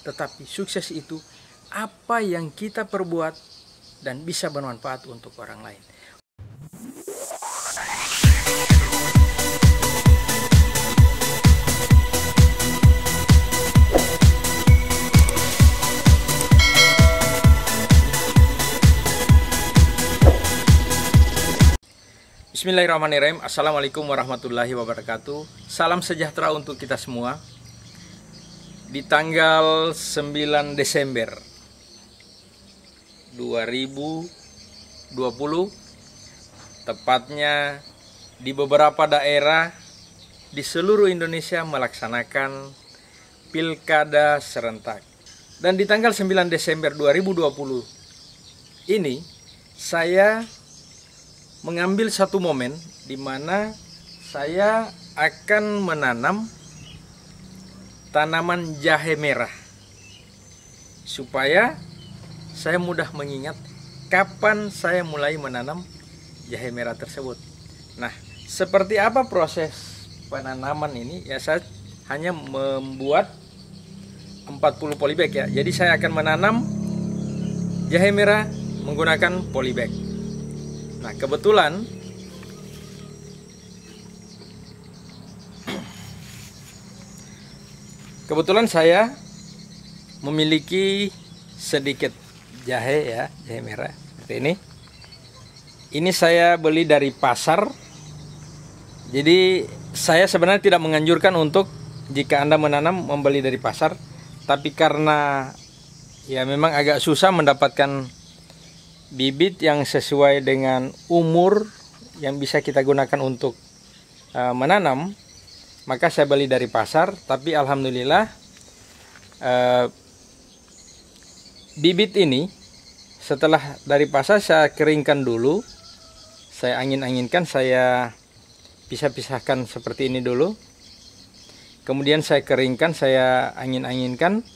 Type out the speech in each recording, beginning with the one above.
Tetapi sukses itu apa yang kita perbuat dan bisa bermanfaat untuk orang lain. Bismillahirrahmanirrahim. Assalamualaikum warahmatullahi wabarakatuh. Salam sejahtera untuk kita semua. Di tanggal 9 Desember 2020, tepatnya di beberapa daerah di seluruh Indonesia melaksanakan pilkada serentak. Dan di tanggal 9 Desember 2020 ini saya mengambil satu momen di mana saya akan menanam tanaman jahe merah supaya saya mudah mengingat kapan saya mulai menanam jahe merah tersebut. Nah, seperti apa proses penanaman ini? Ya, saya hanya membuat 40 polybag ya. Jadi saya akan menanam jahe merah menggunakan polybag. Nah, kebetulan saya memiliki sedikit jahe ya, jahe merah seperti ini. Ini saya beli dari pasar. Jadi saya sebenarnya tidak menganjurkan untuk jika Anda menanam membeli dari pasar, tapi karena ya memang agak susah mendapatkan bibit yang sesuai dengan umur yang bisa kita gunakan untuk menanam, maka saya beli dari pasar. Tapi alhamdulillah bibit ini setelah dari pasar saya keringkan dulu, saya angin-anginkan, saya pisah-pisahkan seperti ini dulu, kemudian saya keringkan, saya angin-anginkan.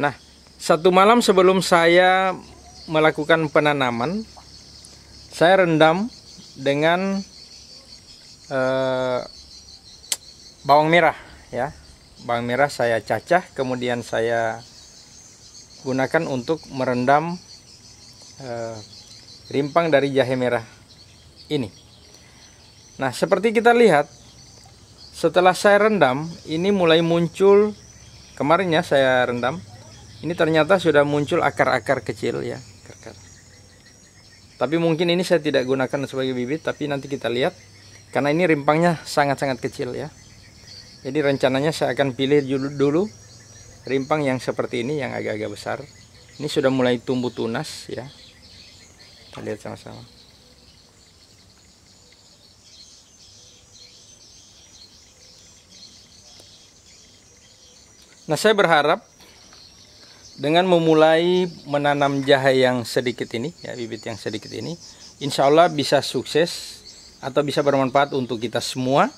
Nah, satu malam sebelum saya melakukan penanaman, saya rendam dengan bawang merah ya. Bawang merah saya cacah, kemudian saya gunakan untuk merendam rimpang dari jahe merah ini. Nah, seperti kita lihat, setelah saya rendam, ini mulai muncul. Kemarin ya saya rendam, ini ternyata sudah muncul akar-akar kecil ya. Tapi mungkin ini saya tidak gunakan sebagai bibit, tapi nanti kita lihat karena ini rimpangnya sangat-sangat kecil ya. Jadi rencananya saya akan pilih dulu rimpang yang seperti ini, yang agak-agak besar. Ini sudah mulai tumbuh tunas ya. Kita lihat sama-sama. Nah, saya berharap dengan memulai menanam jahe yang sedikit ini, ya, bibit yang sedikit ini, insya Allah bisa sukses atau bisa bermanfaat untuk kita semua.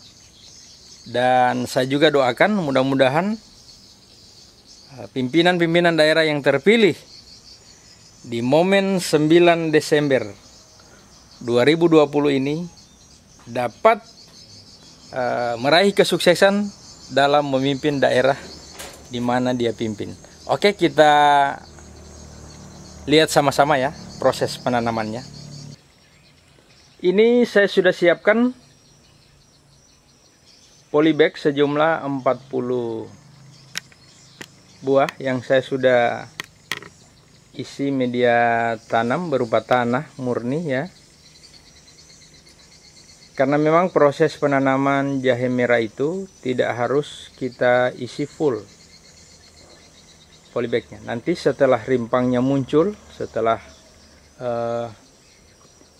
Dan saya juga doakan mudah-mudahan pimpinan-pimpinan daerah yang terpilih di momen 9 Desember 2020 ini dapat meraih kesuksesan dalam memimpin daerah di mana dia pimpin. Oke, kita lihat sama-sama ya proses penanamannya. Ini saya sudah siapkan polybag sejumlah 40 buah yang saya sudah isi media tanam berupa tanah murni ya. Karena memang proses penanaman jahe merah itu tidak harus kita isi full polybagnya. Nanti setelah rimpangnya muncul, setelah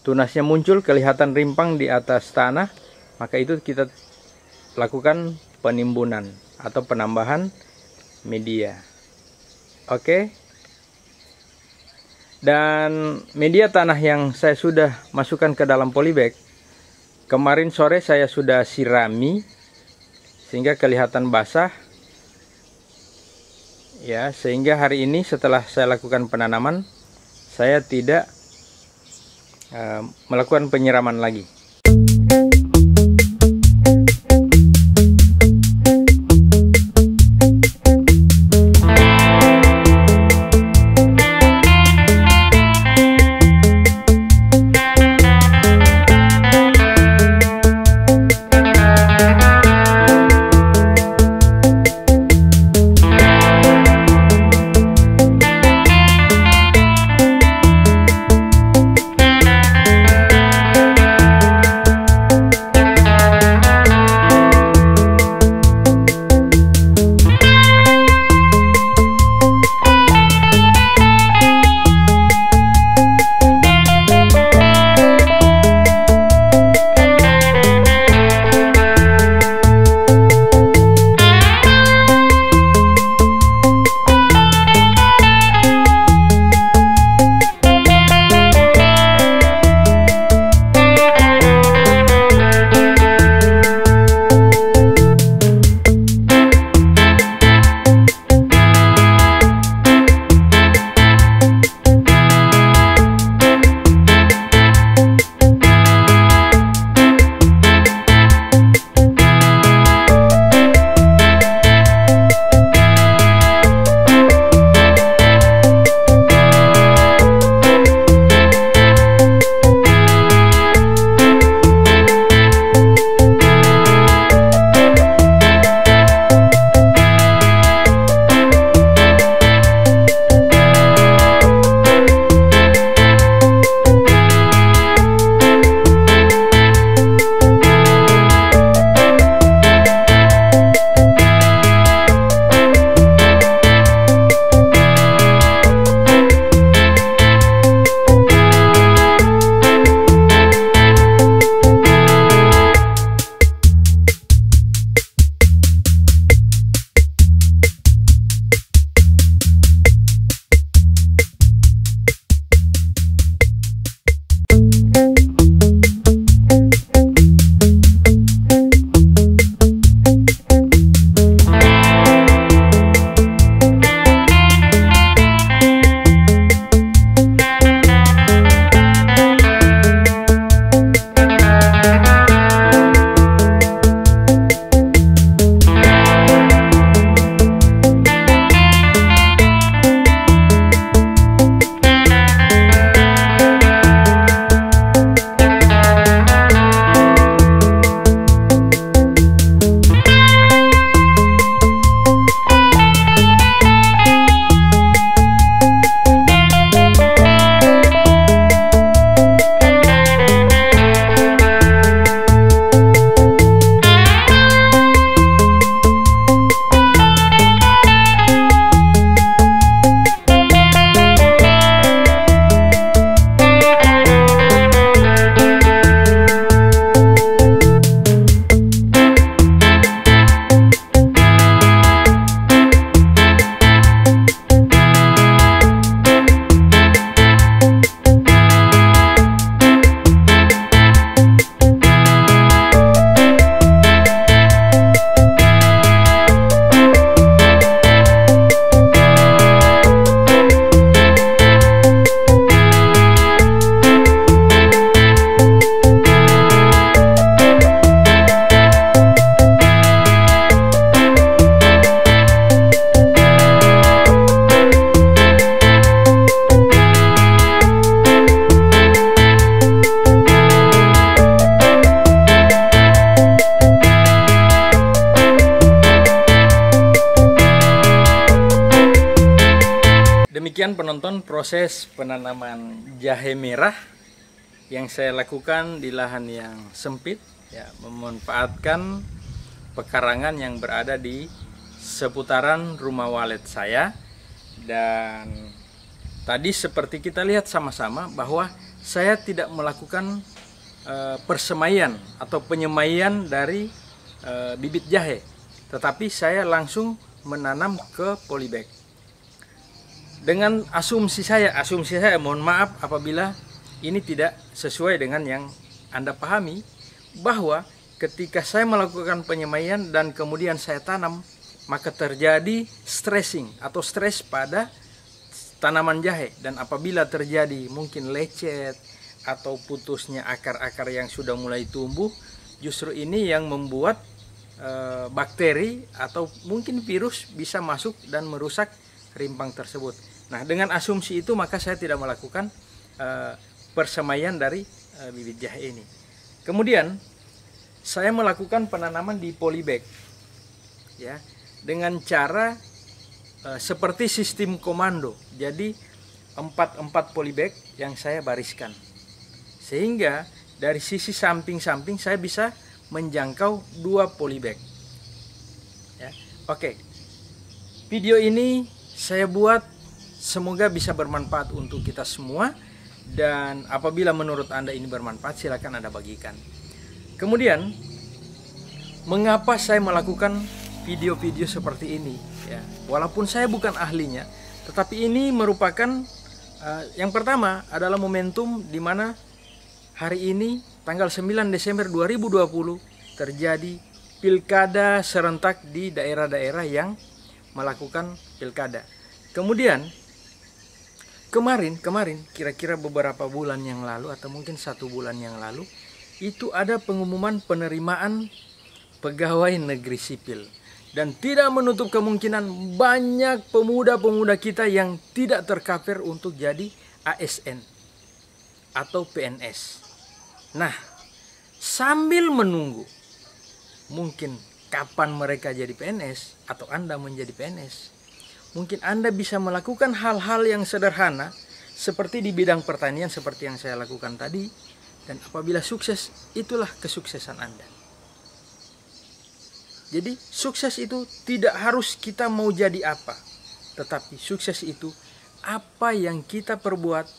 tunasnya muncul, kelihatan rimpang di atas tanah, maka itu kita lakukan penimbunan atau penambahan media. Oke. Dan media tanah yang saya sudah masukkan ke dalam polybag, kemarin sore saya sudah sirami sehingga kelihatan basah. Ya, sehingga hari ini setelah saya lakukan penanaman, saya tidak melakukan penyiraman lagi. Demikian penonton proses penanaman jahe merah yang saya lakukan di lahan yang sempit, ya, memanfaatkan pekarangan yang berada di seputaran rumah walet saya. Dan tadi seperti kita lihat sama-sama bahwa saya tidak melakukan persemaian atau penyemaian dari bibit jahe, tetapi saya langsung menanam ke polybag. Dengan asumsi saya, mohon maaf apabila ini tidak sesuai dengan yang Anda pahami, bahwa ketika saya melakukan penyemaian dan kemudian saya tanam, maka terjadi stressing atau stres pada tanaman jahe. Dan apabila terjadi mungkin lecet atau putusnya akar-akar yang sudah mulai tumbuh, justru ini yang membuat bakteri atau mungkin virus bisa masuk dan merusak rimpang tersebut. Nah, dengan asumsi itu maka saya tidak melakukan persemaian dari bibit jahe ini. Kemudian saya melakukan penanaman di polybag, ya, dengan cara seperti sistem komando. Jadi 4 polybag yang saya bariskan, sehingga dari sisi samping-samping saya bisa menjangkau 2 polybag, ya. Oke, video ini saya buat semoga bisa bermanfaat untuk kita semua. Dan apabila menurut Anda ini bermanfaat, silakan Anda bagikan. Kemudian, mengapa saya melakukan video-video seperti ini, ya? Walaupun saya bukan ahlinya, tetapi ini merupakan yang pertama adalah momentum di mana hari ini tanggal 9 Desember 2020 terjadi pilkada serentak di daerah-daerah yang melakukan pilkada. Kemudian kemarin kira-kira beberapa bulan yang lalu atau mungkin 1 bulan yang lalu, itu ada pengumuman penerimaan pegawai negeri sipil. Dan tidak menutup kemungkinan banyak pemuda-pemuda kita yang tidak tercover untuk jadi ASN atau PNS. Nah, sambil menunggu mungkin kapan mereka jadi PNS atau Anda menjadi PNS, mungkin Anda bisa melakukan hal-hal yang sederhana seperti di bidang pertanian seperti yang saya lakukan tadi. Dan apabila sukses, itulah kesuksesan Anda. Jadi sukses itu tidak harus kita mau jadi apa, tetapi sukses itu apa yang kita perbuat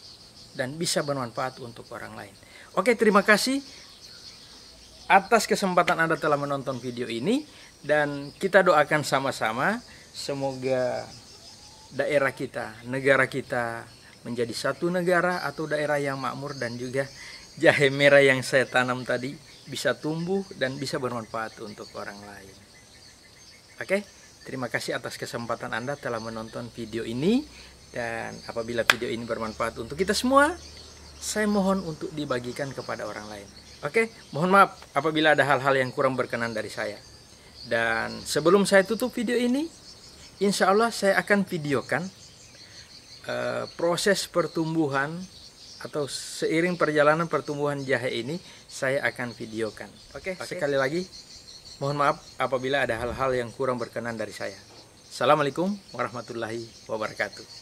dan bisa bermanfaat untuk orang lain. Oke, terima kasih atas kesempatan Anda telah menonton video ini. Dan kita doakan sama-sama semoga daerah kita, negara kita menjadi satu negara atau daerah yang makmur, dan juga jahe merah yang saya tanam tadi bisa tumbuh dan bisa bermanfaat untuk orang lain. Oke, terima kasih atas kesempatan Anda telah menonton video ini. Dan apabila video ini bermanfaat untuk kita semua, saya mohon untuk dibagikan kepada orang lain. Oke, mohon maaf apabila ada hal-hal yang kurang berkenan dari saya. Dan sebelum saya tutup video ini, insya Allah saya akan videokan proses pertumbuhan atau seiring perjalanan pertumbuhan jahe ini, saya akan videokan. Oke. Sekali lagi mohon maaf apabila ada hal-hal yang kurang berkenan dari saya. Assalamualaikum warahmatullahi wabarakatuh.